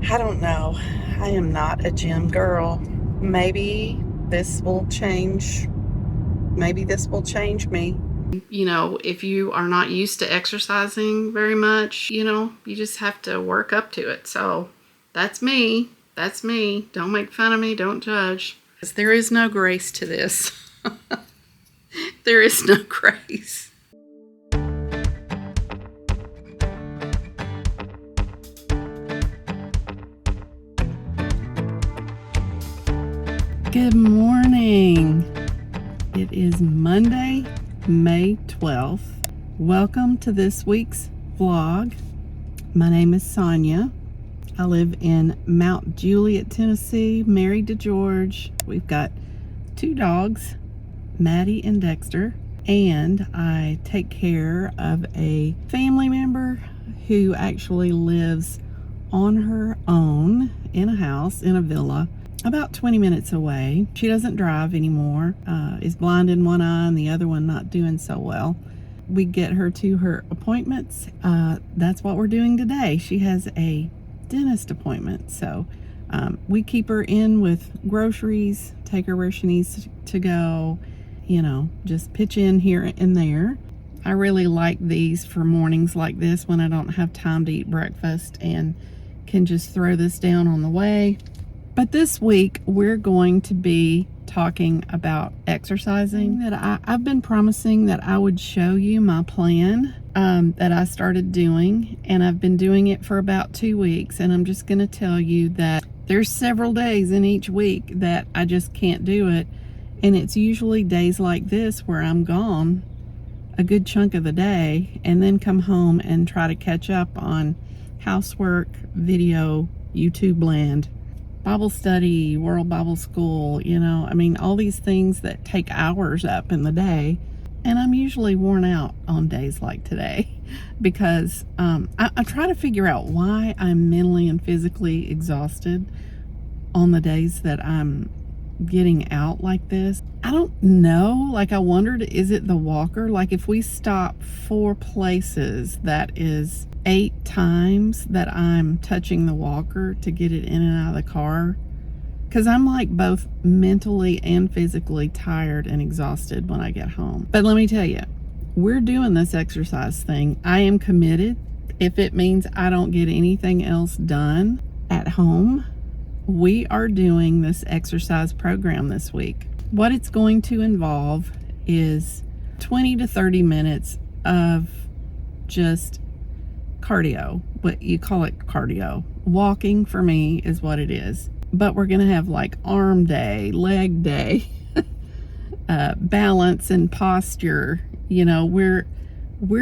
I don't know. I am not a gym girl. Maybe this will change. Maybe this will change me. If you are not used to exercising very much, you just have to work up to it. So that's me. That's me. Don't make fun of me. Don't judge. There is no grace to this. There is no grace. Good morning. It is Monday, May 12th. Welcome to this week's vlog. My name is Sonia. I live in Mount Juliet, Tennessee, married to George. We've got 2 dogs, Maddie and Dexter, and I take care of a family member who actually lives on her own in a house, in a villa, about 20 minutes away. She doesn't drive anymore, is blind in one eye and the other one not doing so well. We get her to her appointments. That's what we're doing today. She has a dentist appointment, so we keep her in with groceries, take her where she needs to go, just pitch in here and there. I really like these for mornings like this when I don't have time to eat breakfast and can just throw this down on the way. But this week we're going to be talking about exercising. That I've been promising that I would show you my plan that I started doing, and I've been doing it for about 2 weeks, and I'm just going to tell you that there's several days in each week that I just can't do it, and it's usually days like this where I'm gone a good chunk of the day and then come home and try to catch up on housework, video, YouTube land, Bible study, World Bible School, all these things that take hours up in the day. And I'm usually worn out on days like today because I try to figure out why I'm mentally and physically exhausted on the days that I'm getting out like this. I don't know. I wondered, is it the walker? If we stop 4 places, that is 8 times that I'm touching the walker to get it in and out of the car, because I'm both mentally and physically tired and exhausted when I get home. But let me tell you, we're doing this exercise thing. I am committed. If it means I don't get anything else done at home, we are doing this exercise program this week. What it's going to involve is 20 to 30 minutes of just cardio, but you call it cardio. Walking for me is what it is. But we're going to have arm day, leg day, balance and posture. We're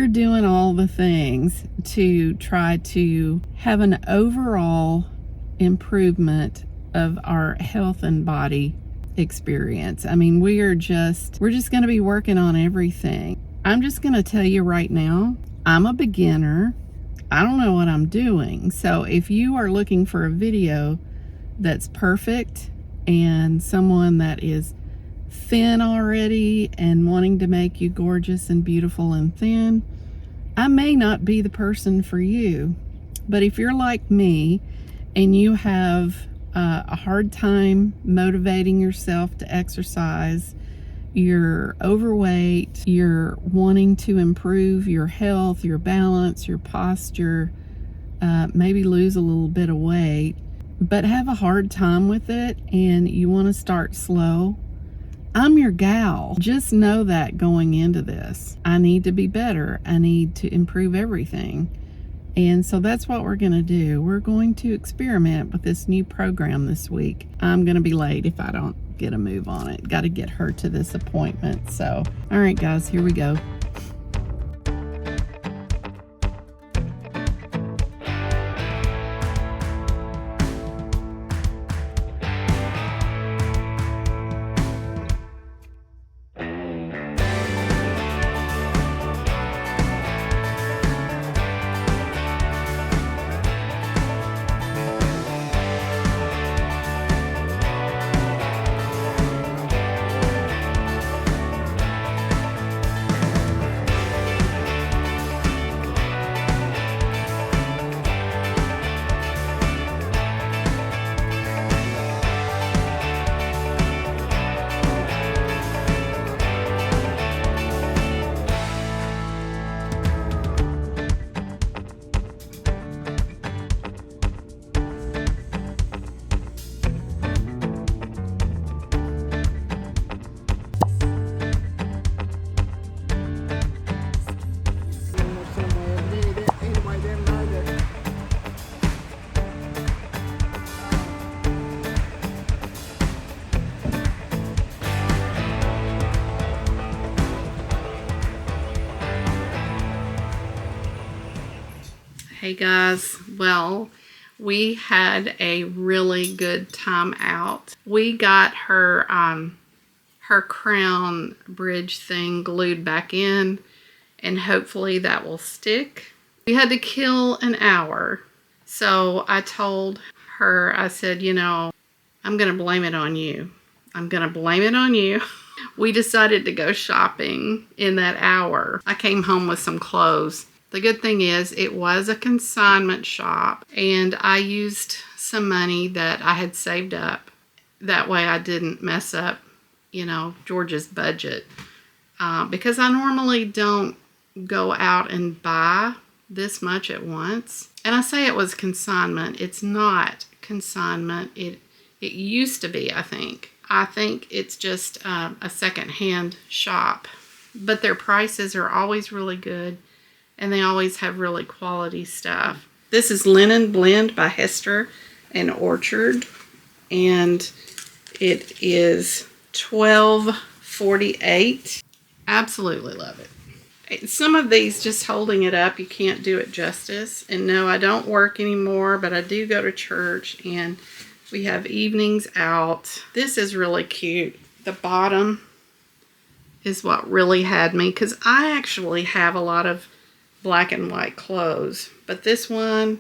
doing all the things to try to have an overall improvement of our health and body experience. We're just going to be working on everything. I'm just going to tell you right now, I'm a beginner. I don't know what I'm doing. So if you are looking for a video that's perfect and someone that is thin already and wanting to make you gorgeous and beautiful and thin, I may not be the person for you. But if you're like me and you have a hard time motivating yourself to exercise, you're overweight, you're wanting to improve your health, your balance, your posture, maybe lose a little bit of weight, but have a hard time with it and you want to start slow, I'm your gal. Just know that going into this, I need to be better. I need to improve everything. And so that's what we're going to do. We're going to experiment with this new program this week. I'm going to be late if I don't get a move on it. Got to get her to this appointment. So, all right, guys, here we go. Hey guys, well, we had a really good time out. We got her crown bridge thing glued back in, and hopefully that will stick. We had to kill an hour, so I told her, I said, you know, I'm gonna blame it on you. I'm gonna blame it on you. We decided to go shopping in that hour. I came home with some clothes. The good thing is it was a consignment shop, and I used some money that I had saved up. That way I didn't mess up, you know, George's budget. Because I normally don't go out and buy this much at once. And I say it was consignment. It's not consignment. It used to be, I think. I think it's just a second-hand shop. But their prices are always really good, and they always have really quality stuff. This is Linen Blend by Hester and Orchard, and it is $12.48. Absolutely love it. Some of these, just holding it up, you can't do it justice. And no, I don't work anymore, but I do go to church, and we have evenings out. This is really cute. The bottom is what really had me, because I actually have a lot of black and white clothes, but this one,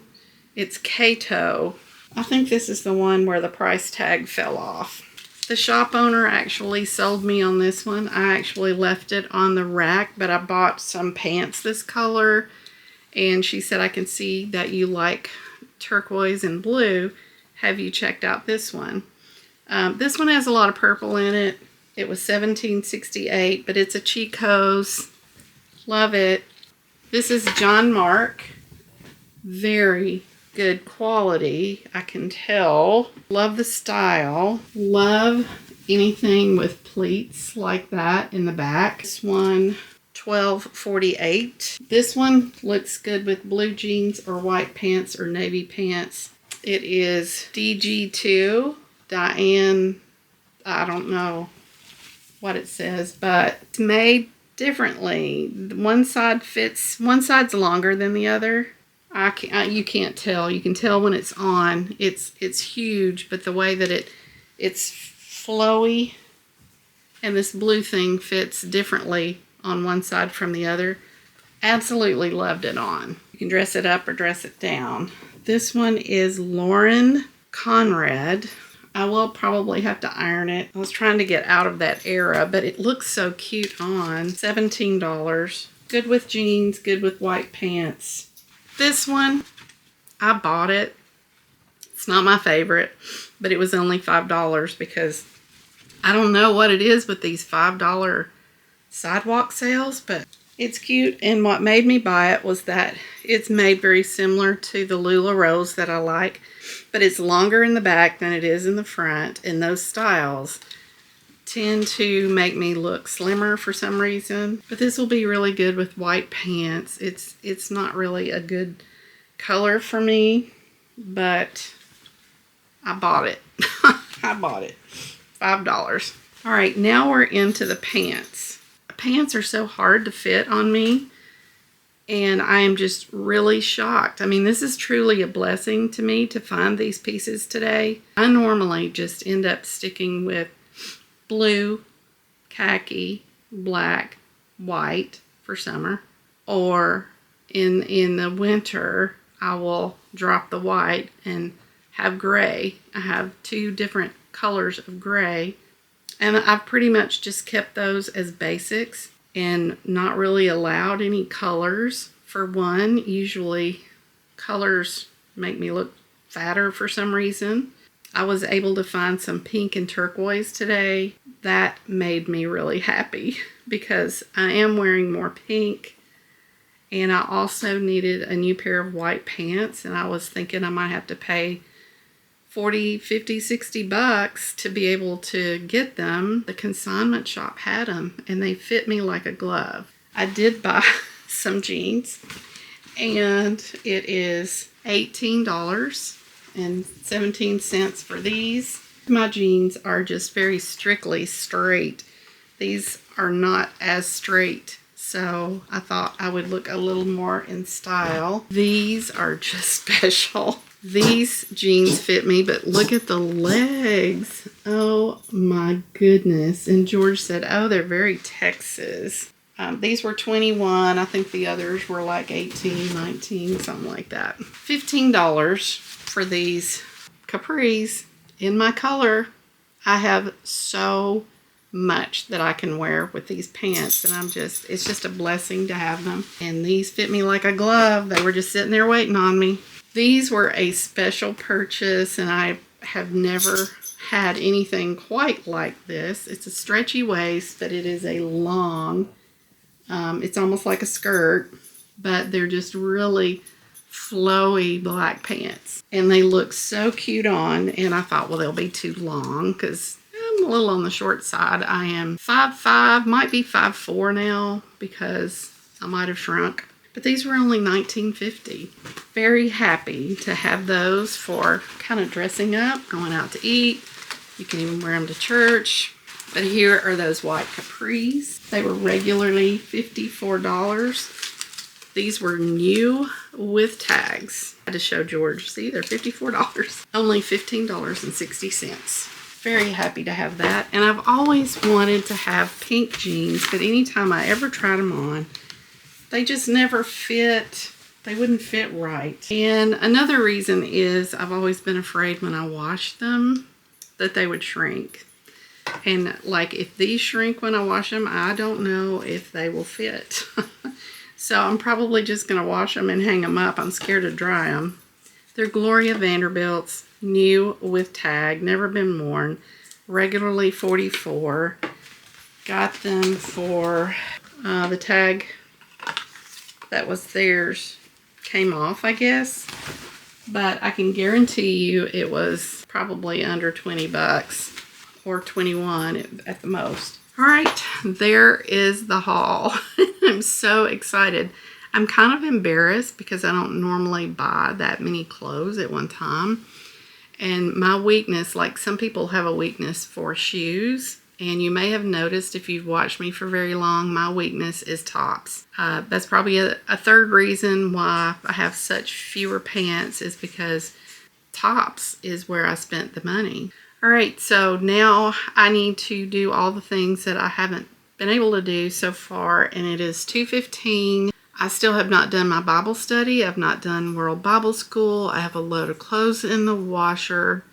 it's Kato. I think this is the one where the price tag fell off. The shop owner actually sold me on this one. I actually left it on the rack, but I bought some pants this color, and she said, I can see that you like turquoise and blue. Have you checked out this one? This one has a lot of purple in it. It was $17.68, but it's a Chico's. Love it. This is John Mark. Very good quality, I can tell. Love the style. Love anything with pleats like that in the back. This one, $12.48. This one looks good with blue jeans or white pants or navy pants. It is DG2. Diane, I don't know what it says, but it's made differently. One side fits, one side's longer than the other. You can't tell. You can tell when it's on. It's huge, but the way that it's flowy, and this blue thing fits differently on one side from the other. Absolutely loved it on. You can dress it up or dress it down. This one is Lauren Conrad. I will probably have to iron it. I was trying to get out of that era, but it looks so cute on. $17. Good with jeans, good with white pants. This one, I bought it. It's not my favorite, but it was only $5 because I don't know what it is with these $5 sidewalk sales, but it's cute. And what made me buy it was that it's made very similar to the Lula Rose that I like, but it's longer in the back than it is in the front, and those styles tend to make me look slimmer for some reason. But this will be really good with white pants. It's not really a good color for me, but I bought it. I bought it. $5. All right, now we're into the pants. Pants are so hard to fit on me, and I am just really shocked. I mean, this is truly a blessing to me to find these pieces today. I normally just end up sticking with blue, khaki, black, white for summer, or in the winter I will drop the white and have gray. I have two different colors of gray, and I've pretty much just kept those as basics and not really allowed any colors. For one, usually colors make me look fatter for some reason. I was able to find some pink and turquoise today. That made me really happy because I am wearing more pink, and I also needed a new pair of white pants, and I was thinking I might have to pay $40, $50, $60 to be able to get them. The consignment shop had them, and they fit me like a glove. I did buy some jeans, and it is $18.17 for these. My jeans are just very strictly straight. These are not as straight So I thought I would look a little more in style. These are just special. These jeans fit me, but look at the legs. Oh my goodness. And George said, oh, they're very Texas. These were 21. I think the others were like 18, 19, something like that. $15 for these capris in my color. I have so much that I can wear with these pants, and it's just a blessing to have them. And these fit me like a glove. They were just sitting there waiting on me. These were a special purchase, and I have never had anything quite like this. It's a stretchy waist, but it is a long, it's almost like a skirt, but they're just really flowy black pants. And they look so cute on, and I thought, well, they'll be too long because I'm a little on the short side. I am 5'5", might be 5'4" now because I might have shrunk. But these were only $19.50. Very happy to have those for kind of dressing up, going out to eat. You can even wear them to church. But here are those white capris. They were regularly $54. These were new with tags. I had to show George. See, they're $54. Only $15.60. Very happy to have that. And I've always wanted to have pink jeans, but anytime I ever tried them on, they just never fit. They wouldn't fit right. And another reason is I've always been afraid when I wash them that they would shrink. And like if these shrink when I wash them, I don't know if they will fit. So I'm probably just going to wash them and hang them up. I'm scared to dry them. They're Gloria Vanderbilt's, new with tag, never been worn, regularly $44. Got them for the tag that was theirs came off, I guess. But I can guarantee you it was probably under 20 bucks or 21 at the most. All right, there is the haul. I'm so excited. I'm kind of embarrassed because I don't normally buy that many clothes at one time. And my weakness, like some people have a weakness for shoes. And you may have noticed if you've watched me for very long, my weakness is tops. That's probably a third reason why I have such fewer pants is because tops is where I spent the money. All right, so now I need to do all the things that I haven't been able to do so far, and it is 2:15. I still have not done my Bible study. I've not done World Bible School. I have a load of clothes in the washer.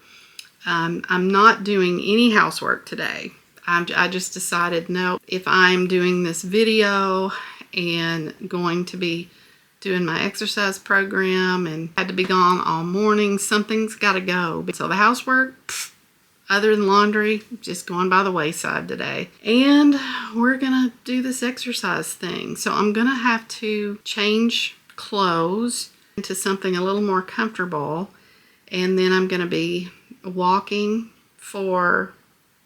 I'm not doing any housework today. I just decided, no, if I'm doing this video and going to be doing my exercise program and had to be gone all morning, something's got to go. So the housework, other than laundry, just going by the wayside today. And we're going to do this exercise thing. So I'm going to have to change clothes into something a little more comfortable. And then I'm going to be walking for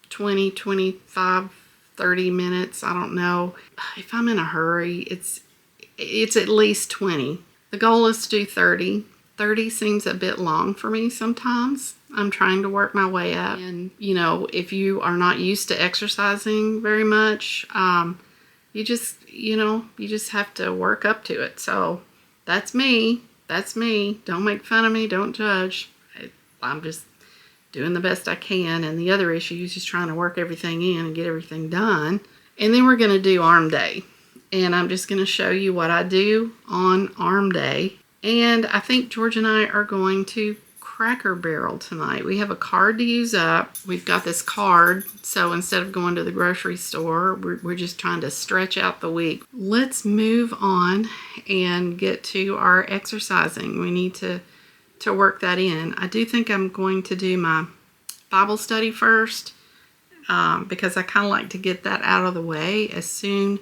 20, 25, 30 minutes. I don't know. If I'm in a hurry, it's at least 20. The goal is to do 30. 30 seems a bit long for me sometimes. I'm trying to work my way up. And, you know, if you are not used to exercising very much, you just have to work up to it. So that's me. That's me. Don't make fun of me. Don't judge. I'm just doing the best I can, and the other issue is just trying to work everything in and get everything done. And then we're going to do arm day, and I'm just going to show you what I do on arm day. And I think George and I are going to Cracker Barrel tonight. We have a card to use up. We've got this card, so instead of going to the grocery store, we're just trying to stretch out the week. Let's move on and get to our exercising. We need to work that in. I do think I'm going to do my Bible study first because I kind of like to get that out of the way as soon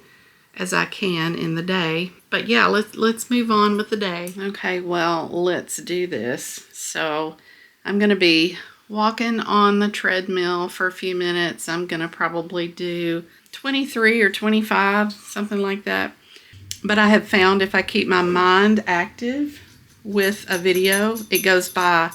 as I can in the day. But yeah, let's move on with the day. Okay, well, let's do this. So I'm going to be walking on the treadmill for a few minutes. I'm going to probably do 23 or 25, something like that. But I have found if I keep my mind active with a video, it goes by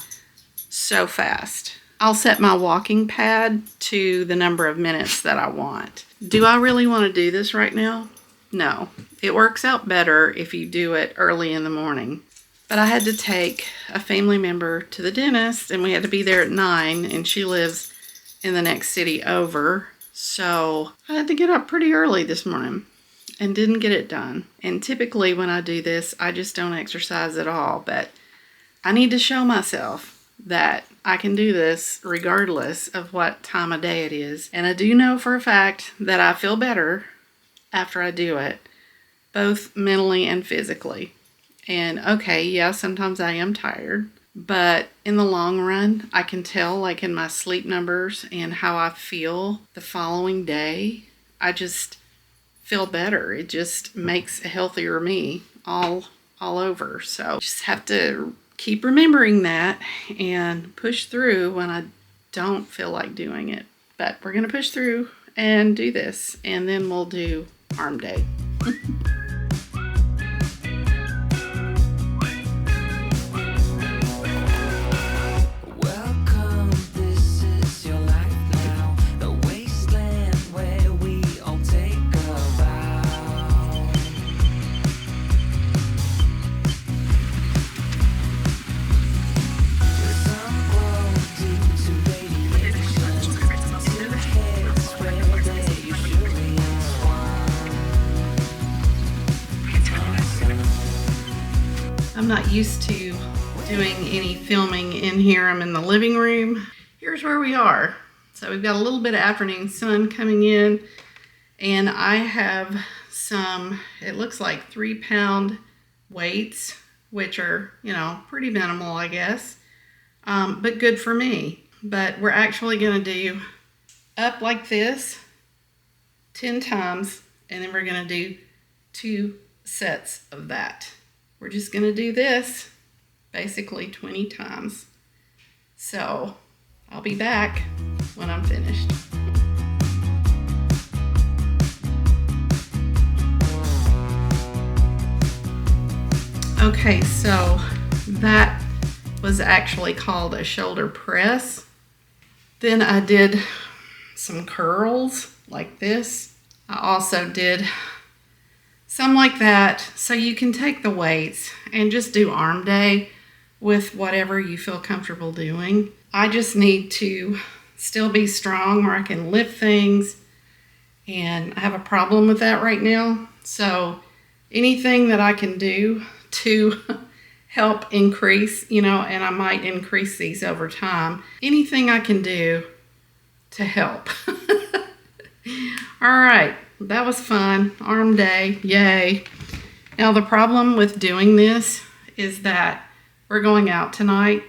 so fast. I'll set my walking pad to the number of minutes that I want. Do I really want to do this right now? No, it works out better if you do it early in the morning. But I had to take a family member to the dentist, and we had to be there at 9, and she lives in the next city over. So I had to get up pretty early this morning and didn't get it done. And typically when I do this, I just don't exercise at all. But I need to show myself that I can do this regardless of what time of day it is. And I do know for a fact that I feel better after I do it, both mentally and physically. And okay, yeah, sometimes I am tired, but in the long run, I can tell, like in my sleep numbers and how I feel the following day, I just feel better. It just makes a healthier me all over. So just have to keep remembering that and push through when I don't feel like doing it. But we're going to push through and do this, and then we'll do arm day. I'm not used to doing any filming in here. I'm in the living room. Here's where we are. So we've got a little bit of afternoon sun coming in, and I have some, it looks like 3-pound weights, which are, pretty minimal, I guess, but good for me. But we're actually going to do up like this 10 times, and then we're going to do 2 sets of that. We're just going to do this basically 20 times. So I'll be back when I'm finished. Okay, so that was actually called a shoulder press. Then I did some curls like this. I also did some like that. So you can take the weights and just do arm day with whatever you feel comfortable doing. I just need to still be strong where I can lift things, and I have a problem with that right now. So anything that I can do to help increase, and I might increase these over time. Anything I can do to help. All right, that was fun. Arm day, yay. Now the problem with doing this is that we're going out tonight,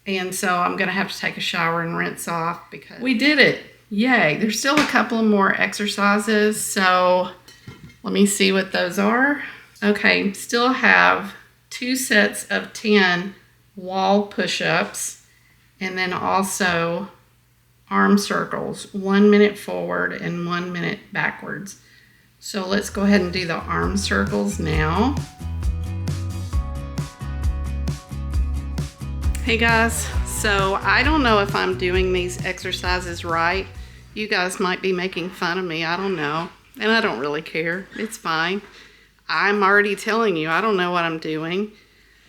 and so I'm gonna have to take a shower and rinse off because we did it, yay. There's still a couple of more exercises, so let me see what those are. Okay, still have 2 sets of 10 wall push-ups, and then also arm circles, 1 minute forward and 1 minute backwards. So let's go ahead and do the arm circles now. Hey guys, so I don't know if I'm doing these exercises right. You guys might be making fun of me, I don't know. And I don't really care, it's fine. I'm already telling you, I don't know what I'm doing.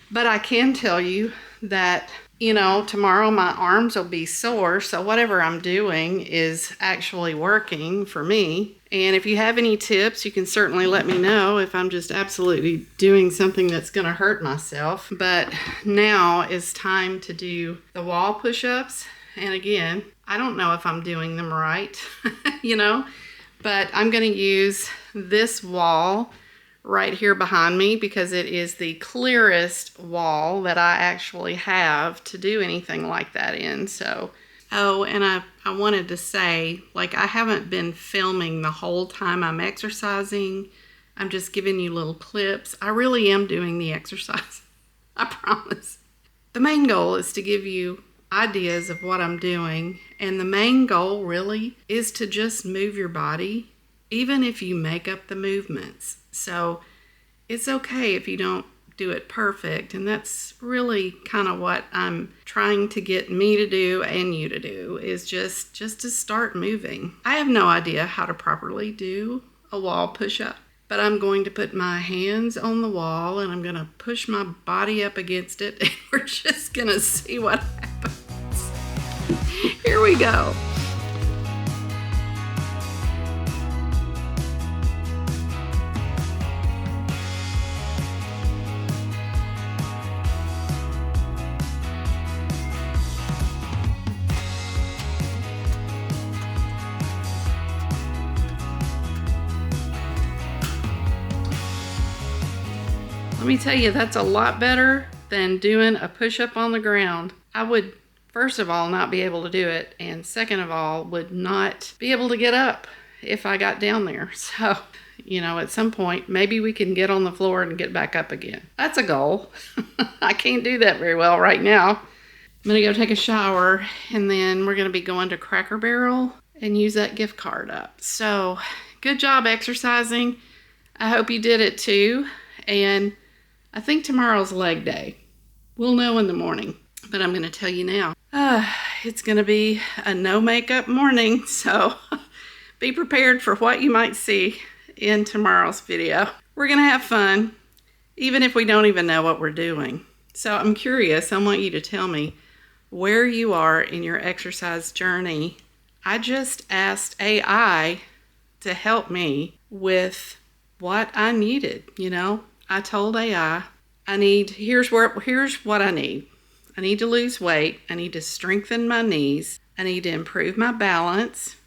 But I can tell you that, tomorrow my arms will be sore, so whatever I'm doing is actually working for me. And if you have any tips, you can certainly let me know if I'm just absolutely doing something that's going to hurt myself. But now is time to do the wall push-ups. And again, I don't know if I'm doing them right, but I'm going to use this wall right here behind me because it is the clearest wall that I actually have to do anything like that in. So, and I wanted to say, I haven't been filming the whole time I'm exercising. I'm just giving you little clips. I really am doing the exercise. I promise. The main goal is to give you ideas of what I'm doing, and the main goal really is to just move your body, even if you make up the movements. So it's okay if you don't do it perfect, and that's really kind of what I'm trying to get me to do and you to do, is just to start moving. I have no idea how to properly do a wall push-up, but I'm going to put my hands on the wall and I'm going to push my body up against it, and we're just going to see what happens. Here we go. Let me tell you, that's a lot better than doing a push-up on the ground. I would, first of all, not be able to do it, and second of all, would not be able to get up if I got down there. So, at some point, maybe we can get on the floor and get back up again. That's a goal. I can't do that very well right now. I'm gonna go take a shower, and then we're gonna be going to Cracker Barrel and use that gift card up. So, good job exercising. I hope you did it too. And I think tomorrow's leg day. We'll know in the morning, but I'm going to tell you now. It's going to be a no makeup morning, so be prepared for what you might see in tomorrow's video. We're going to have fun, even if we don't even know what we're doing. So I'm curious. I want you to tell me where you are in your exercise journey. I just asked AI to help me with what I needed, I told AI, here's what I need. I need to lose weight. I need to strengthen my knees. I need to improve my balance.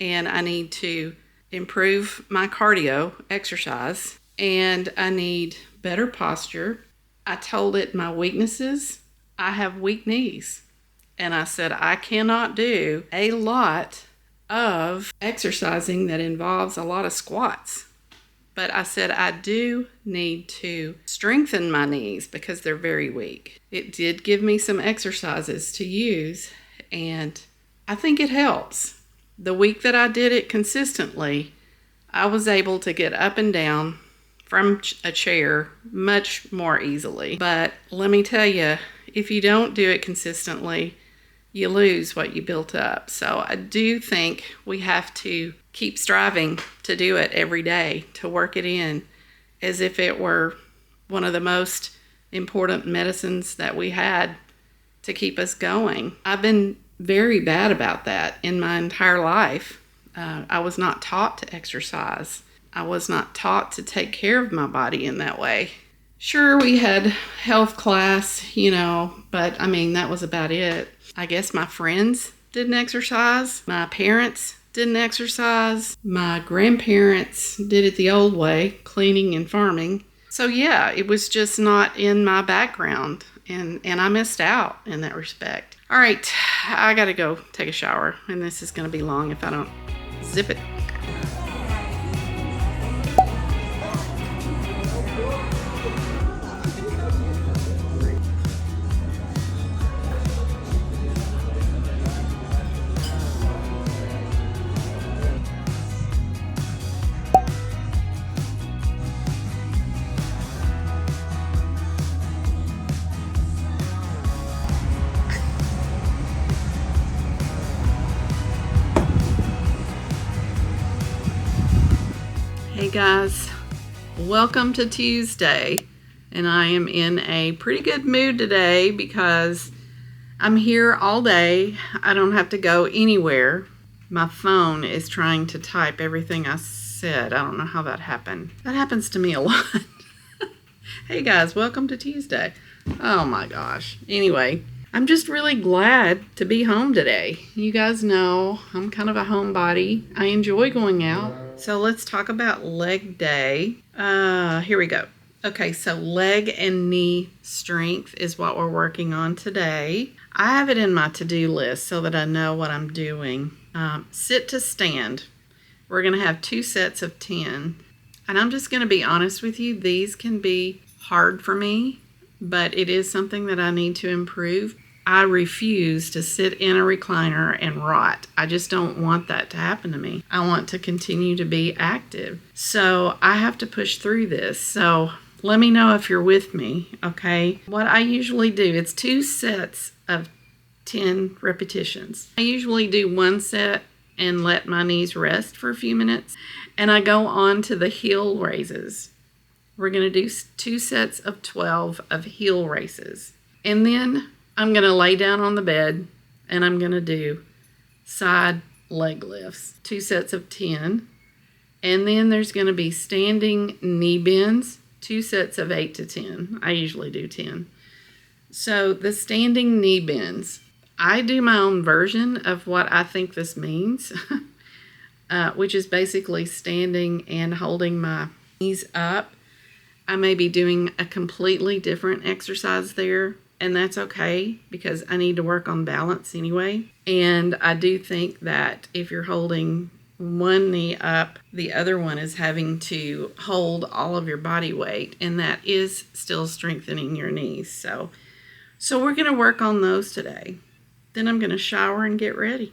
And I need to improve my cardio exercise. And I need better posture. I told it my weaknesses. I have weak knees. And I said, I cannot do a lot of exercising that involves a lot of squats. But I said I do need to strengthen my knees because they're very weak. It did give me some exercises to use, and I think it helps. The week that I did it consistently, I was able to get up and down from a chair much more easily. But let me tell you, if you don't do it consistently, you lose what you built up. So I do think we have to keep striving to do it every day, to work it in as if it were one of the most important medicines that we had to keep us going. I've been very bad about that in my entire life. I was not taught to exercise. I was not taught to take care of my body in that way. Sure, we had health class, but that was about it. I guess my friends didn't exercise. My parents didn't exercise. My grandparents did it the old way, cleaning and farming. So yeah, it was just not in my background, and I missed out in that respect. All right, I gotta go take a shower, and this is gonna be long if I don't zip it. Hey guys, welcome to Tuesday, and I am in a pretty good mood today because I'm here all day. I don't have to go anywhere. My phone is trying to type everything I said. I don't know how that happened. That happens to me a lot. Hey guys, welcome to Tuesday. Oh my gosh. Anyway, I'm just really glad to be home today. You guys know I'm kind of a homebody. I enjoy going out. So let's talk about leg day. Here we go. Okay, so leg and knee strength is what we're working on today. I have it in my to-do list so that I know what I'm doing. Sit to stand. We're going to have 2 sets of 10. And I'm just going to be honest with you, these can be hard for me, but it is something that I need to improve. I refuse to sit in a recliner and rot. I just don't want that to happen to me. I want to continue to be active. So I have to push through this. So let me know if you're with me, okay? What I usually do, it's 2 sets of 10 repetitions. I usually do 1 set and let my knees rest for a few minutes. And I go on to the heel raises. We're going to do 2 sets of 12 of heel raises. And then I'm going to lay down on the bed and I'm going to do side leg lifts, 2 sets of 10. And then there's going to be standing knee bends, 2 sets of 8 to 10. I usually do 10. So the standing knee bends, I do my own version of what I think this means, which is basically standing and holding my knees up. I may be doing a completely different exercise there, and that's okay because I need to work on balance anyway. And I do think that if you're holding one knee up, the other one is having to hold all of your body weight, and that is still strengthening your knees. So we're going to work on those today. Then I'm going to shower and get ready.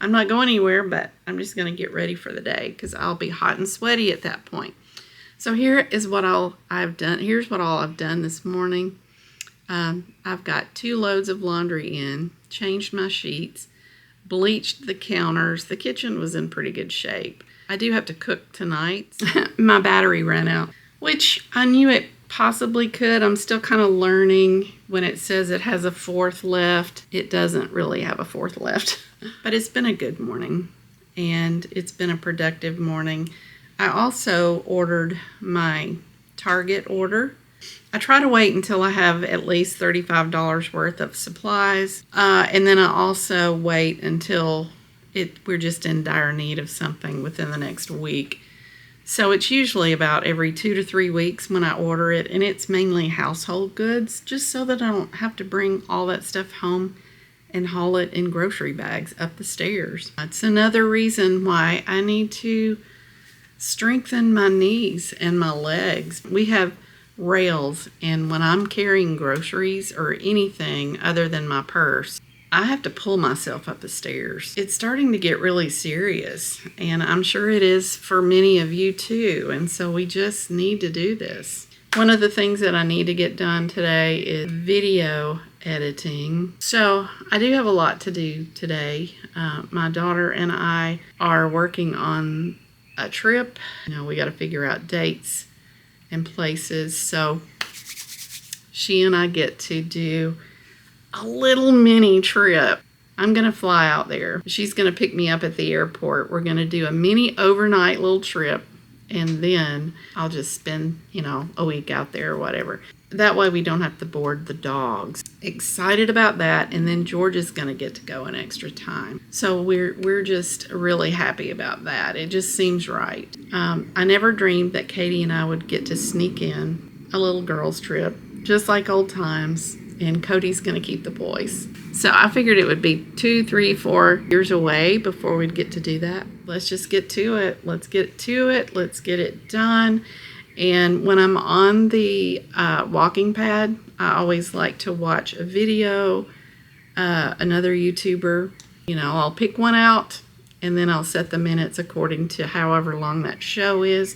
I'm not going anywhere, but I'm just going to get ready for the day because I'll be hot and sweaty at that point. So here is what I've done. Here's what all I've done this morning. I've got 2 loads of laundry in, changed my sheets, bleached the counters. The kitchen was in pretty good shape. I do have to cook tonight. My battery ran out, which I knew it possibly could. I'm still kind of learning. When it says it has a 4th left, it doesn't really have a 4th left. But it's been a good morning, and it's been a productive morning. I also ordered my Target order. I try to wait until I have at least $35 worth of supplies, and then I also wait until we're just in dire need of something within the next week. So it's usually about every 2 to 3 weeks when I order it, and it's mainly household goods, just so that I don't have to bring all that stuff home and haul it in grocery bags up the stairs. It's another reason why I need to strengthen my knees and my legs. We have rails, and when I'm carrying groceries or anything other than my purse, I have to pull myself up the stairs. It's starting to get really serious, and I'm sure it is for many of you too, and so we just need to do this. One of the things that I need to get done today is video editing. So I do have a lot to do today. My daughter and I are working on a trip. We got to figure out dates and places. So she and I get to do a little mini trip. I'm going to fly out there. She's going to pick me up at the airport. We're going to do a mini overnight little trip, and then I'll just spend, a week out there or whatever. That way we don't have to board the dogs. Excited about that, and then George is going to get to go an extra time. So we're just really happy about that. It just seems right. I never dreamed that Katie and I would get to sneak in a little girls trip, just like old times, and Cody's going to keep the boys. So I figured it would be 2, 3, 4 years away before we'd get to do that. Let's just get to it. Let's get to it. Let's get it done. And when I'm on the walking pad, I always like to watch a video, another YouTuber. I'll pick one out, and then I'll set the minutes according to however long that show is.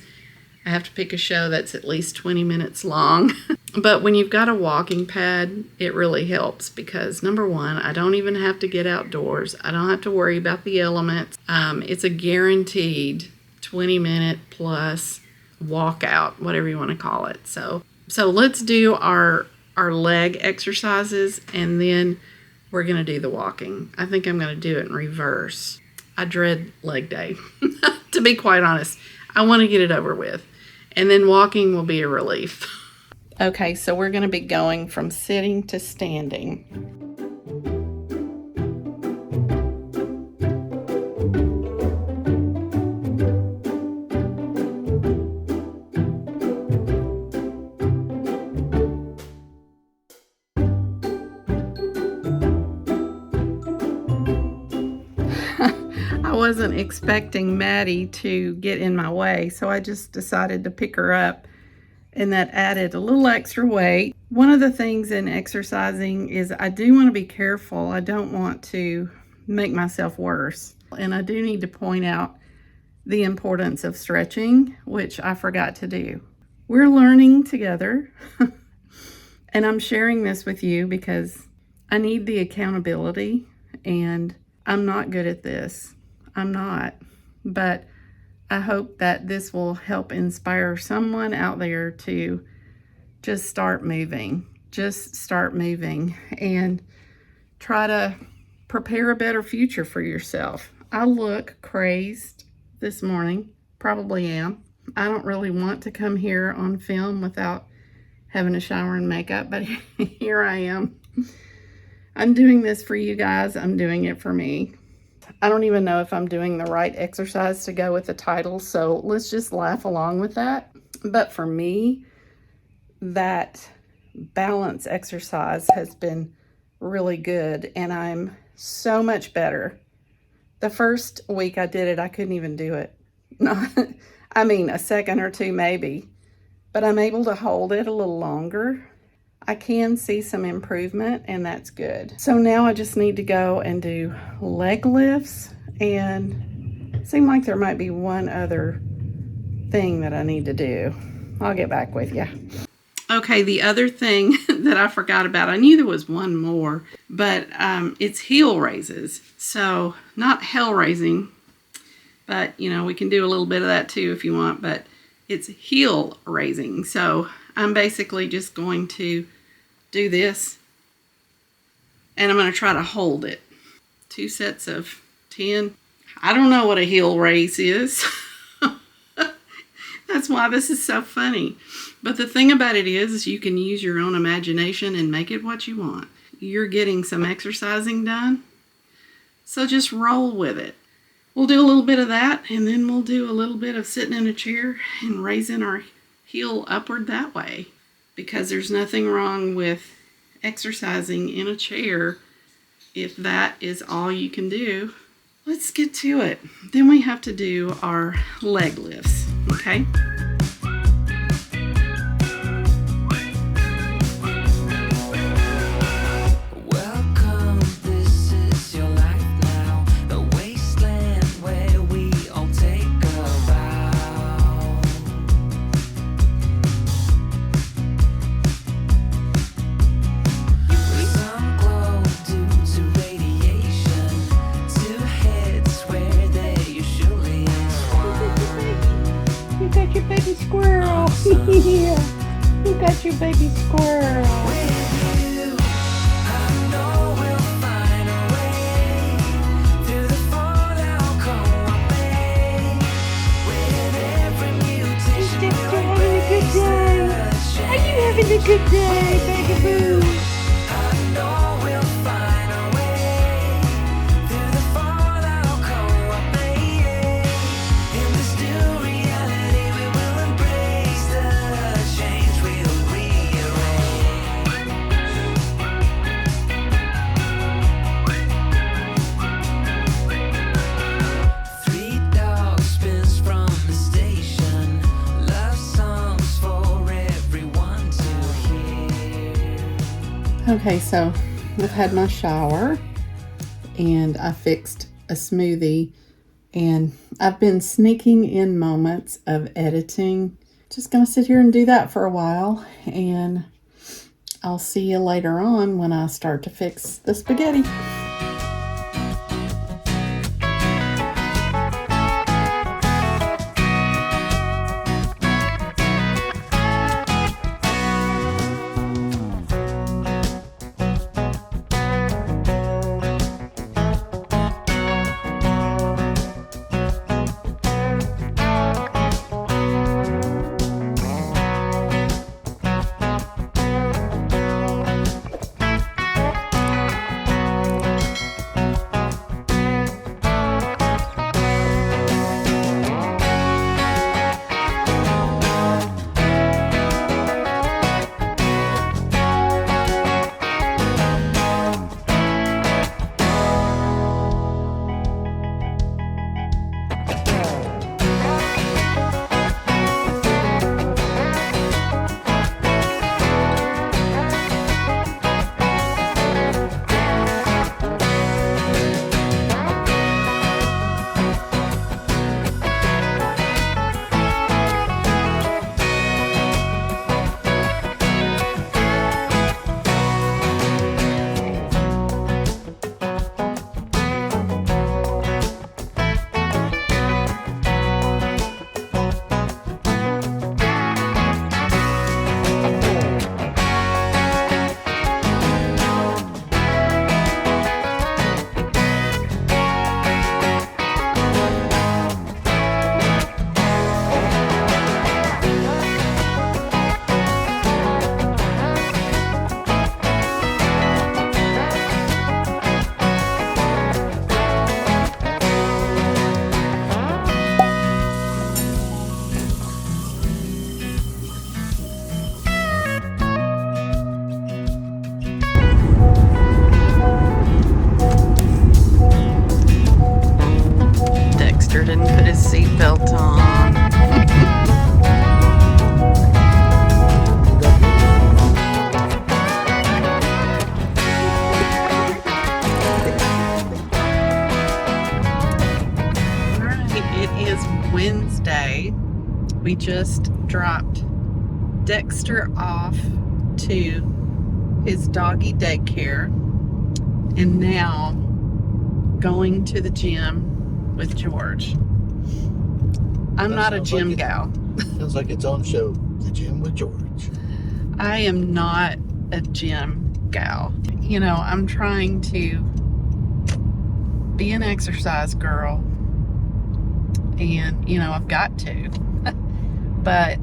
I have to pick a show that's at least 20 minutes long. But when you've got a walking pad, it really helps because, number one, I don't even have to get outdoors. I don't have to worry about the elements. It's a guaranteed 20-minute plus walkout, whatever you want to call it. So let's do our leg exercises, and then we're going to do the walking. I think I'm going to do it in reverse. I dread leg day, to be quite honest. I want to get it over with. And then walking will be a relief. Okay, so we're going to be going from sitting to standing. I wasn't expecting Maddie to get in my way, so I just decided to pick her up, and that added a little extra weight. One of the things in exercising is I do want to be careful. I don't want to make myself worse, and I do need to point out the importance of stretching, which I forgot to do. We're learning together, and I'm sharing this with you because I need the accountability, and I'm not good at this. I'm not. But I hope that this will help inspire someone out there to just start moving. Just start moving and try to prepare a better future for yourself. I look crazed this morning. Probably am. I don't really want to come here on film without having a shower and makeup, but here I am. I'm doing this for you guys. I'm doing it for me. I don't even know if I'm doing the right exercise to go with the title, so let's just laugh along with that. But for me, that balance exercise has been really good, and I'm so much better. The first week I did it, I couldn't even do it. No, I mean, a second or two maybe, but I'm able to hold it a little longer. I can see some improvement, and that's good. So now I just need to go and do leg lifts, and it seemed like there might be one other thing that I need to do. I'll get back with you. Okay, the other thing that I forgot about, I knew there was one more, but it's heel raises. So not hell raising, but we can do a little bit of that too if you want, but it's heel raising. So I'm basically just going to do this, and I'm going to try to hold it. 2 sets of 10. I don't know what a heel raise is. That's why this is so funny. But the thing about it is you can use your own imagination and make it what you want. You're getting some exercising done, so just roll with it. We'll do a little bit of that, and then we'll do a little bit of sitting in a chair and raising our heel upward that way, because there's nothing wrong with exercising in a chair if that is all you can do. Let's get to it. Then we have to do our leg lifts, okay? Squirrel. Yeah, you got your baby squirrel. Are you having a good day, baby boo? Okay, so I've had my shower and I fixed a smoothie, and I've been sneaking in moments of editing. Just gonna sit here and do that for a while, and I'll see you later on when I start to fix the spaghetti. We just dropped Dexter off to his doggy daycare and now going to the gym with George. I'm not a gym gal. Sounds like its own show, The Gym with George. I am not a gym gal. You know, I'm trying to be an exercise girl, and, you know, I've got to. But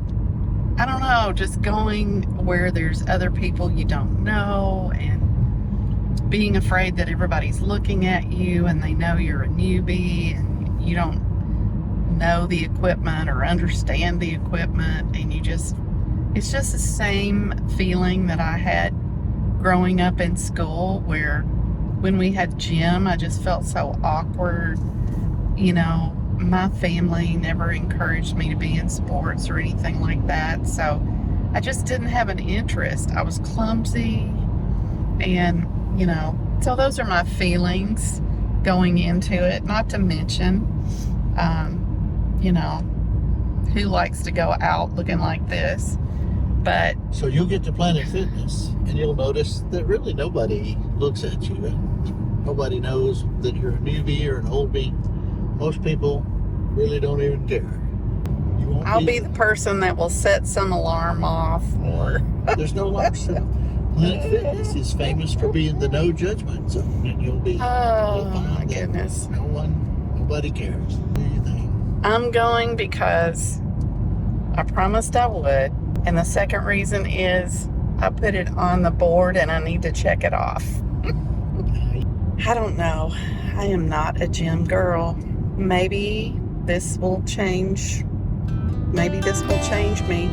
I don't know, just going where there's other people you don't know and being afraid that everybody's looking at you and they know you're a newbie and you don't know the equipment or understand the equipment, and it's just the same feeling that I had growing up in school, where when we had gym, I just felt so awkward. You know, my family never encouraged me to be in sports or anything like that, so I just didn't have an interest. I was clumsy, and, you know, so those are my feelings going into it. Not to mention, you know, who likes to go out looking like this? But so you'll get to Planet Fitness and you'll notice that really nobody looks at you. Nobody knows that you're a newbie or an oldie. Most people really don't even care. I'll be the person that will set some alarm off, or there's no alarm set. Planet Fitness is famous for being the no judgment zone, and you'll find my goodness. Nobody cares. Do you think? I'm going because I promised I would. And the second reason is I put it on the board and I need to check it off. I don't know. I am not a gym girl. Maybe this will change. Maybe this will change me.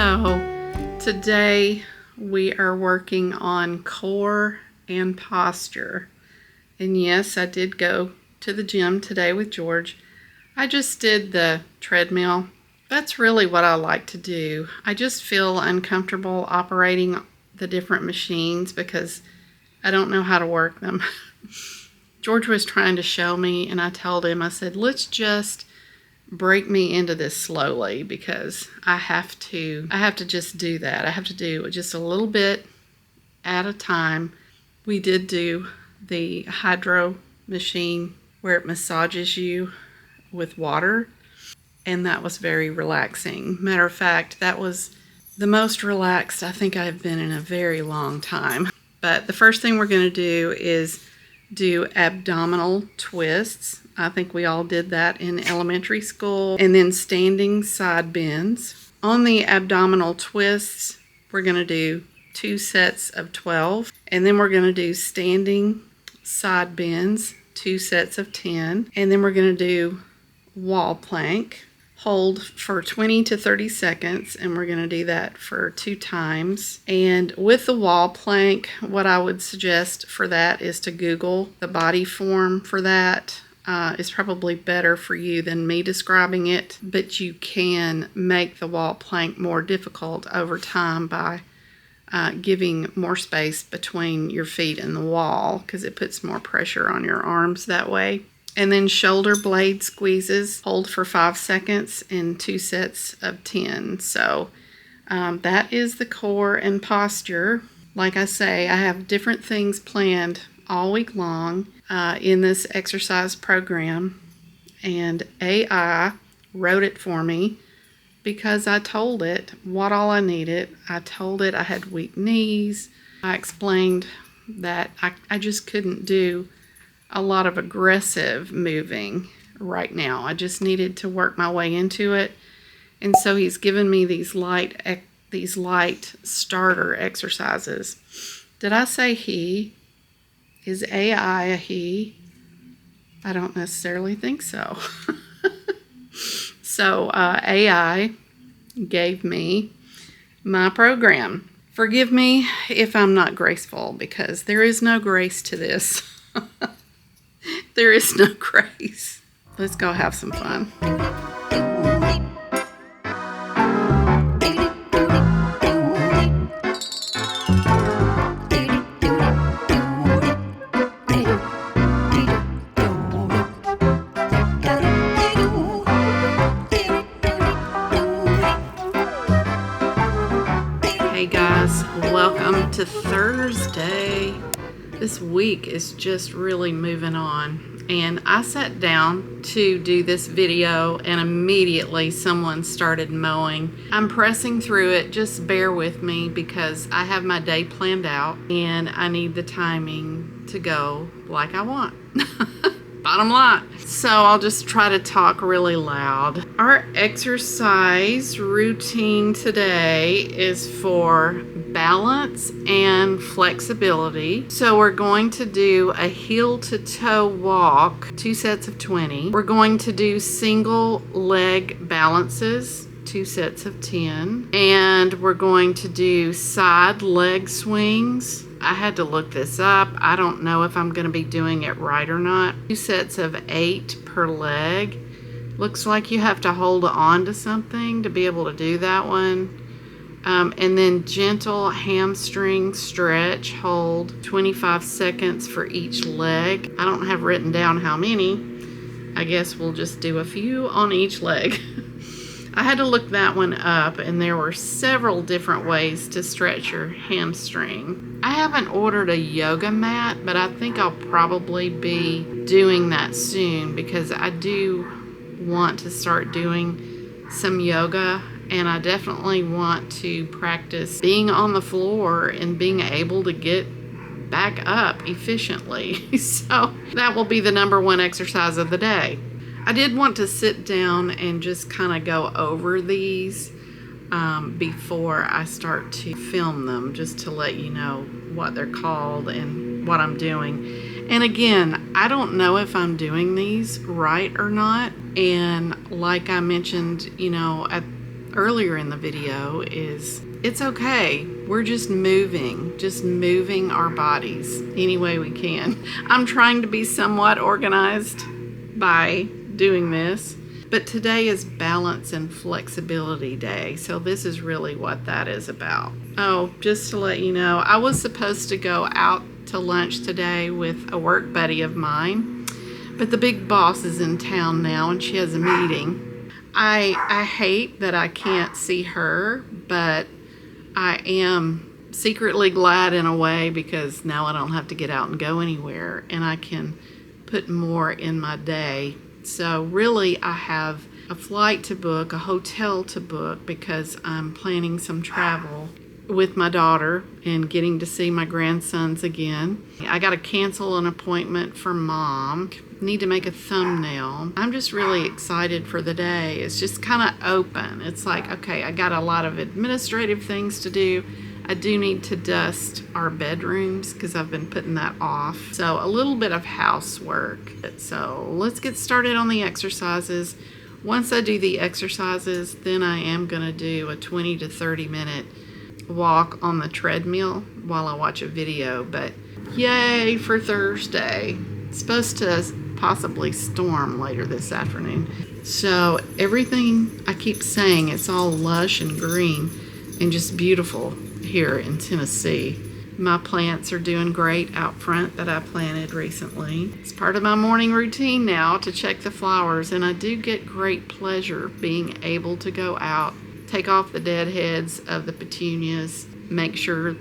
So today we are working on core and posture. And yes, I did go to the gym today with George. I just did the treadmill. That's really what I like to do. I just feel uncomfortable operating the different machines because I don't know how to work them. George was trying to show me, and I told him, I said, let's just break me into this slowly, because I have to just do that. I have to do just a little bit at a time. We did do the hydro machine where it massages you with water, and that was very relaxing. Matter of fact, that was the most relaxed I think I've been in a very long time. But the first thing we're going to do is do abdominal twists. I think we all did that in elementary school. And then standing side bends. On the abdominal twists, we're going to do 2 sets of 12. And then we're going to do standing side bends, 2 sets of 10. And then we're going to do wall plank. Hold for 20 to 30 seconds, and we're going to do that for 2 times. And with the wall plank, what I would suggest for that is to Google the body form for that. Is probably better for you than me describing it, but you can make the wall plank more difficult over time by giving more space between your feet and the wall, because it puts more pressure on your arms that way. And then shoulder blade squeezes, hold for 5 seconds in 2 sets of 10. So that is the core and posture. Like I say, I have different things planned all week long in this exercise program, and AI wrote it for me because I told it what all I needed. I told it I had weak knees. I explained that I just couldn't do a lot of aggressive moving right now. I just needed to work my way into it. And so he's given me these light starter exercises. Did I say he? Is AI a he? I don't necessarily think so. So AI gave me my program. Forgive me if I'm not graceful, because there is no grace to this. There is no grace. Let's go have some fun. Hey guys, welcome to Thursday. This week is just really moving on, and I sat down to do this video and immediately someone started mowing. I'm pressing through it, just bear with me because I have my day planned out and I need the timing to go like I want. Bottom line. So I'll just try to talk really loud. Our exercise routine today is for balance and flexibility. So we're going to do a heel to toe walk, 2 sets of 20. We're going to do single leg balances, 2 sets of 10. And we're going to do side leg swings. I had to look this up. I don't know if I'm going to be doing it right or not. 2 sets of 8 per leg. Looks like you have to hold on to something to be able to do that one. And then gentle hamstring stretch, hold 25 seconds for each leg. I don't have written down how many. I guess we'll just do a few on each leg. I had to look that one up, and there were several different ways to stretch your hamstring. I haven't ordered a yoga mat, but I think I'll probably be doing that soon because I do want to start doing some yoga, and I definitely want to practice being on the floor and being able to get back up efficiently. So that will be the number one exercise of the day. I did want to sit down and just kind of go over these before I start to film them, just to let you know what they're called and what I'm doing. And again, I don't know if I'm doing these right or not. And like I mentioned, earlier in the video, it's okay. We're just moving our bodies any way we can. I'm trying to be somewhat organized by doing this, but today is balance and flexibility day, so this is really what that is about. Oh, just to let you know, I was supposed to go out to lunch today with a work buddy of mine, but the big boss is in town now and she has a meeting. I hate that I can't see her, but I am secretly glad in a way because now I don't have to get out and go anywhere and I can put more in my day. So really I have a flight to book, a hotel to book, because I'm planning some travel with my daughter and getting to see my grandsons again. I got to cancel an appointment for mom. Need to make a thumbnail. I'm just really excited for the day. It's just kind of open. It's like, okay, I got a lot of administrative things to do. I do need to dust our bedrooms because I've been putting that off. So a little bit of housework. So let's get started on the exercises. Once I do the exercises, then I am going to do a 20 to 30 minute walk on the treadmill while I watch a video. But yay for Thursday. It's supposed to possibly storm later this afternoon. So everything I keep saying, it's all lush and green and just beautiful here in Tennessee. My plants are doing great out front that I planted recently. It's part of my morning routine now to check the flowers, and I do get great pleasure being able to go out, take off the dead heads of the petunias, make sure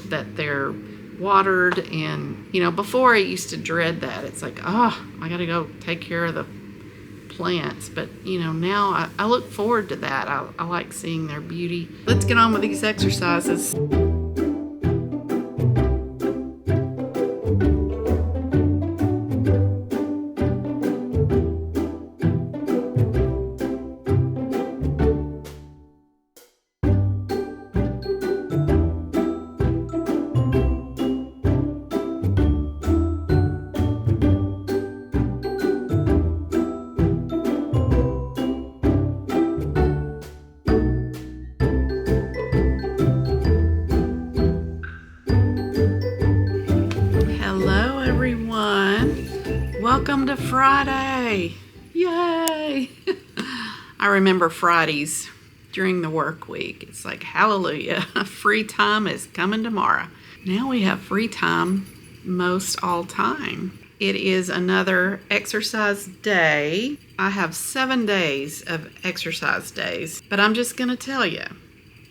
that they're watered. And before I used to dread that. It's like, oh, I gotta go take care of the plants, but now I look forward to that. I like seeing their beauty. Let's get on with these exercises. Welcome to Friday. Yay. I remember Fridays during the work week. It's like, hallelujah, free time is coming tomorrow. Now we have free time most all time. It is another exercise day. I have 7 days of exercise days, but I'm just going to tell you,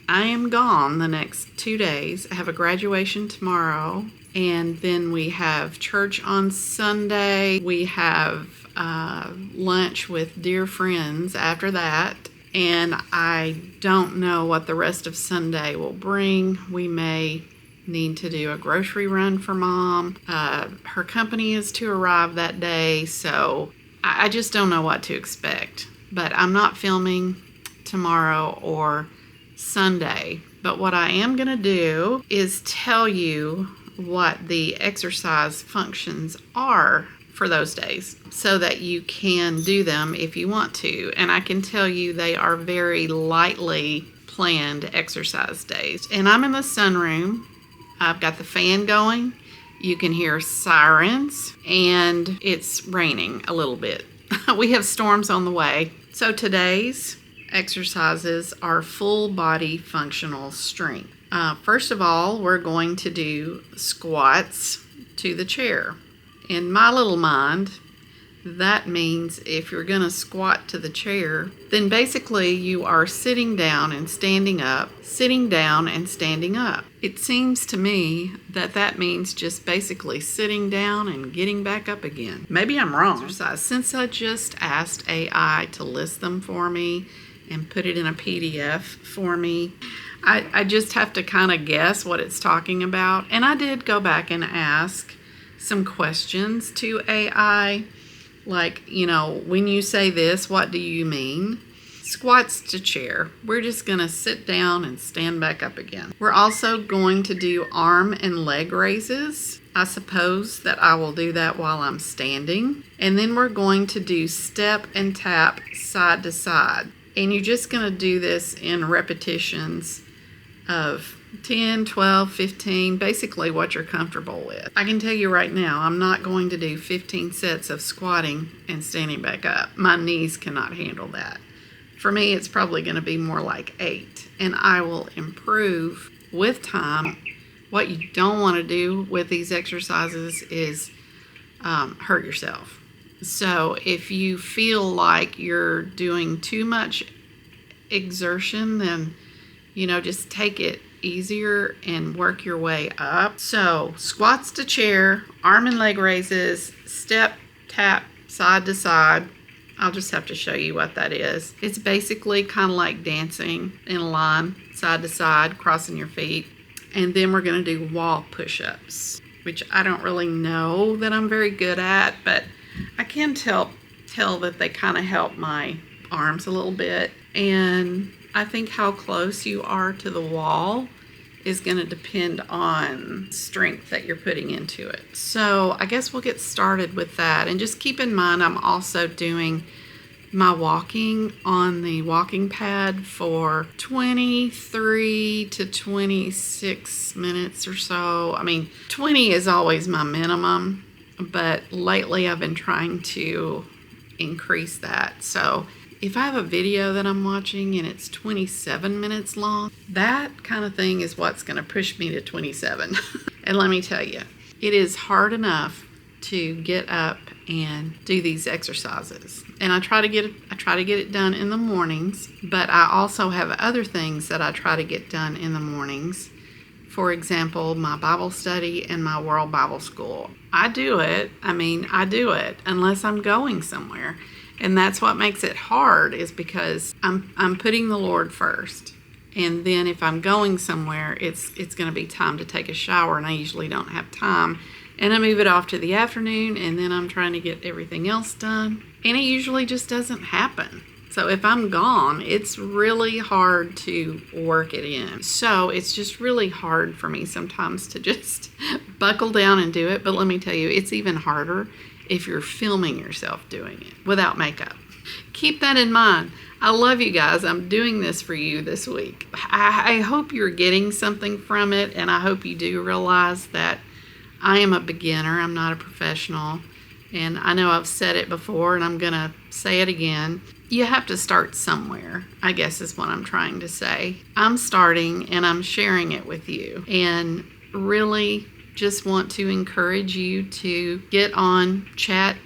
I am gone the next 2 days. I have a graduation tomorrow. And then we have church on Sunday. We have lunch with dear friends after that. And I don't know what the rest of Sunday will bring. We may need to do a grocery run for Mom. Her company is to arrive that day, so I just don't know what to expect. But I'm not filming tomorrow or Sunday. But what I am going to do is tell you what the exercise functions are for those days so that you can do them if you want to. And I can tell you they are very lightly planned exercise days. And I'm in the sunroom. I've got the fan going. You can hear sirens, and it's raining a little bit. We have storms on the way. So today's exercises are full body functional strength. First of all, we're going to do squats to the chair. In my little mind, that means if you're going to squat to the chair, then basically you are sitting down and standing up, sitting down and standing up. It seems to me that that means just basically sitting down and getting back up again. Maybe I'm wrong. Since I just asked AI to list them for me and put it in a PDF for me, I just have to kind of guess what it's talking about. And I did go back and ask some questions to AI, like, when you say this, what do you mean? Squats to chair. We're just going to sit down and stand back up again. We're also going to do arm and leg raises. I suppose that I will do that while I'm standing. And then we're going to do step and tap side to side. And you're just going to do this in repetitions of 10, 12, 15, basically what you're comfortable with. I can tell you right now, I'm not going to do 15 sets of squatting and standing back up. My knees cannot handle that. For me, it's probably going to be more like 8, and I will improve with time. What you don't want to do with these exercises is hurt yourself. So if you feel like you're doing too much exertion, then just take it easier and work your way up. So squats to chair, arm and leg raises, step, tap, side to side. I'll just have to show you what that is. It's basically kind of like dancing in a line, side to side, crossing your feet. And then we're going to do wall push-ups, which I don't really know that I'm very good at, but I can tell that they kind of help my arms a little bit. And I think how close you are to the wall is going to depend on strength that you're putting into it. So I guess we'll get started with that. And just keep in mind, I'm also doing my walking on the walking pad for 23 to 26 minutes or so. I mean, 20 is always my minimum, but lately I've been trying to increase that. So if I have a video that I'm watching and it's 27 minutes long, that kind of thing is what's going to push me to 27. And let me tell you, it is hard enough to get up and do these exercises. And I try to get it done in the mornings, but I also have other things that I try to get done in the mornings. For example, my Bible study and my World Bible School. I do it unless I'm going somewhere. And that's what makes it hard, is because I'm putting the Lord first. And then if I'm going somewhere, it's going to be time to take a shower, and I usually don't have time. And I move it off to the afternoon, and then I'm trying to get everything else done. And it usually just doesn't happen. So if I'm gone, it's really hard to work it in. So it's just really hard for me sometimes to just buckle down and do it. But let me tell you, it's even harder if you're filming yourself doing it without makeup. Keep that in mind. I love you guys. I'm doing this for you this week. I hope you're getting something from it, and I hope you do realize that I am a beginner. I'm not a professional. And I know I've said it before, and I'm going to say it again. You have to start somewhere, I guess is what I'm trying to say. I'm starting, and I'm sharing it with you. And really just want to encourage you to get on Chat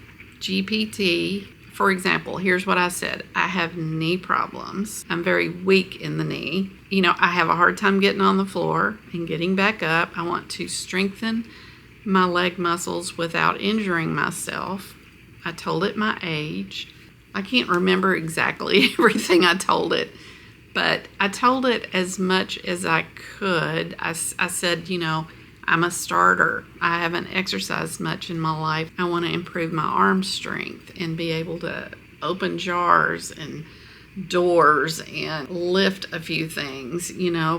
GPT. For example, here's what I said. I have knee problems. I'm very weak in the knee. I have a hard time getting on the floor and getting back up. I want to strengthen my leg muscles without injuring myself. I told it my age. I can't remember exactly everything I told it, but I told it as much as I could. I said, I'm a starter. I haven't exercised much in my life. I want to improve my arm strength and be able to open jars and doors and lift a few things,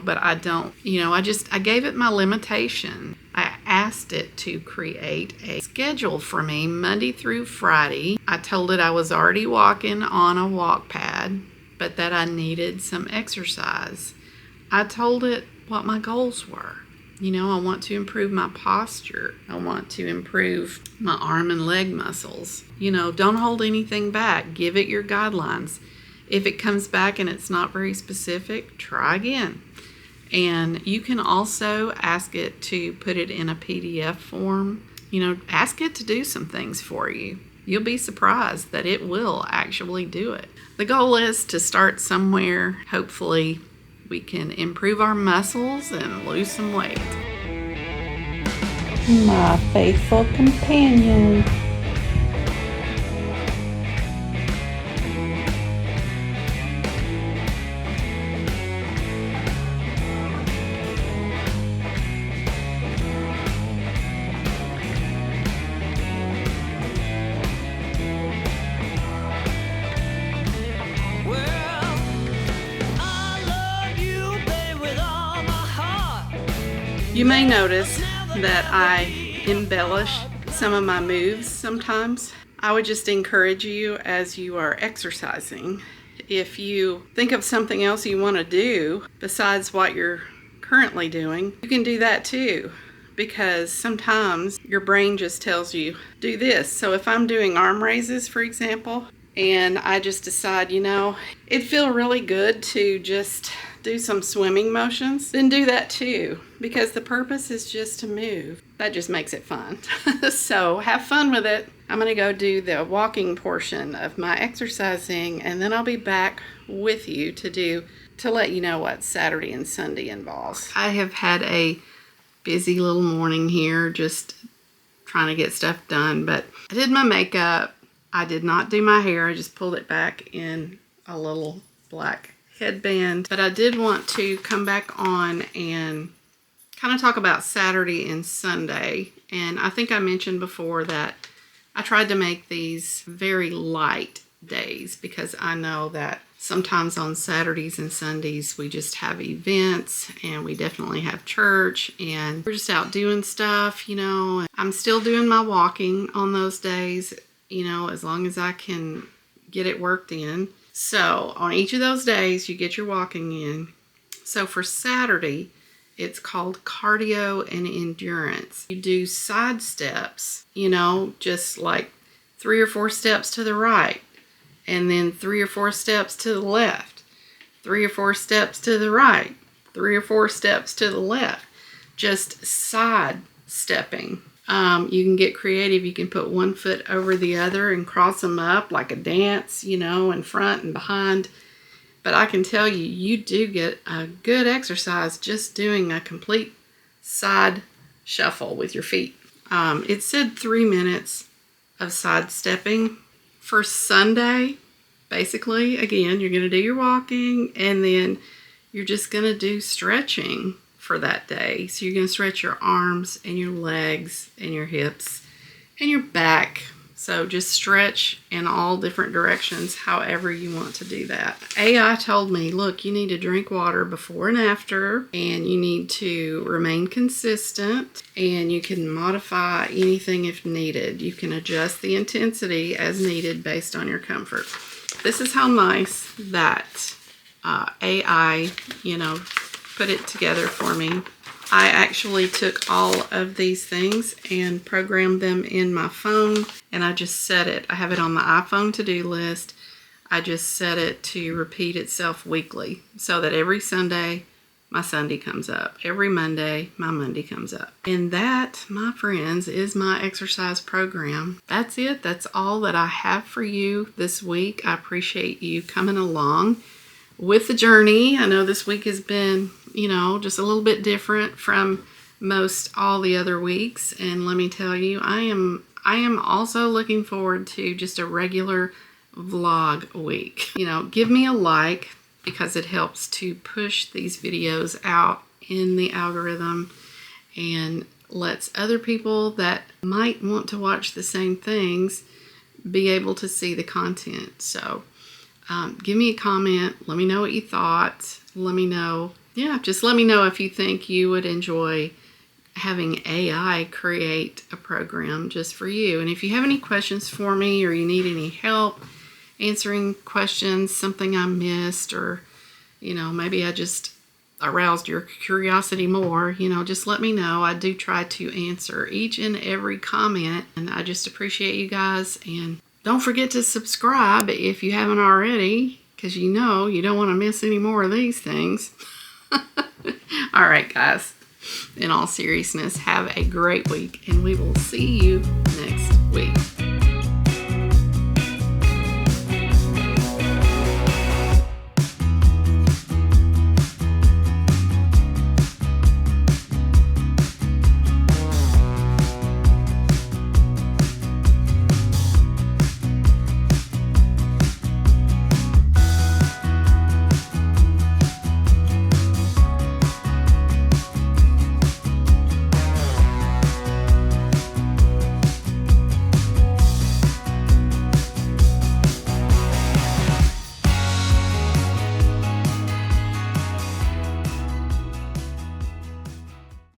but I don't, I gave it my limitation. I asked it to create a schedule for me Monday through Friday. I told it I was already walking on a walk pad, but that I needed some exercise. I told it what my goals were. I want to improve my posture. I want to improve my arm and leg muscles. Don't hold anything back. Give it your guidelines. If it comes back and it's not very specific, try again. And you can also ask it to put it in a PDF form. Ask it to do some things for you. You'll be surprised that it will actually do it. The goal is to start somewhere. Hopefully, we can improve our muscles and lose some weight. My faithful companion. You may notice that I embellish some of my moves sometimes. I would just encourage you, as you are exercising, if you think of something else you want to do besides what you're currently doing, you can do that too, because sometimes your brain just tells you, do this. So if I'm doing arm raises, for example, and I just decide, it'd feel really good to just do some swimming motions, then do that too, because the purpose is just to move. That just makes it fun. So have fun with it. I'm going to go do the walking portion of my exercising, and then I'll be back with you to let you know what Saturday and Sunday involves. I have had a busy little morning here, just trying to get stuff done, but I did my makeup. I did not do my hair. I just pulled it back in a little black headband. But I did want to come back on and kind of talk about Saturday and Sunday. And I think I mentioned before that I tried to make these very light days, because I know that sometimes on Saturdays and Sundays we just have events, and we definitely have church, and we're just out doing stuff, I'm still doing my walking on those days, as long as I can get it worked in. So on each of those days, you get your walking in. So for Saturday, it's called cardio and endurance. You do side steps, just like 3 or 4 steps to the right, and then 3 or 4 steps to the left, 3 or 4 steps to the right, 3 or 4 steps to the left, just side stepping. You can get creative. You can put one foot over the other and cross them up like a dance, in front and behind. But I can tell you, you do get a good exercise just doing a complete side shuffle with your feet. It said 3 minutes of side stepping. For Sunday, basically, again, you're going to do your walking, and then you're just going to do stretching for that day. So you're going to stretch your arms and your legs and your hips and your back. So just stretch in all different directions, however you want to do that. AI told me, look, you need to drink water before and after, and you need to remain consistent, and you can modify anything if needed. You can adjust the intensity as needed based on your comfort. This is how nice that AI, put it together for me. I actually took all of these things and programmed them in my phone, and I just set it. I have it on the iPhone to-do list. I just set it to repeat itself weekly so that every Sunday, my Sunday comes up. Every Monday, my Monday comes up. And that, my friends, is my exercise program. That's it. That's all that I have for you this week. I appreciate you coming along with the journey. I know this week has been, just a little bit different from most all the other weeks. And let me tell you, I am also looking forward to just a regular vlog week. Give me a like, because it helps to push these videos out in the algorithm and lets other people that might want to watch the same things be able to see the content. So give me a comment. Let me know what you thought. Let me know. Just let me know if you think you would enjoy having AI create a program just for you. And if you have any questions for me, or you need any help answering questions, something I missed, or, maybe I just aroused your curiosity more, just let me know. I do try to answer each and every comment, and I just appreciate you guys. And don't forget to subscribe if you haven't already, because you don't want to miss any more of these things. All right, guys. In all seriousness, have a great week, and we will see you next week.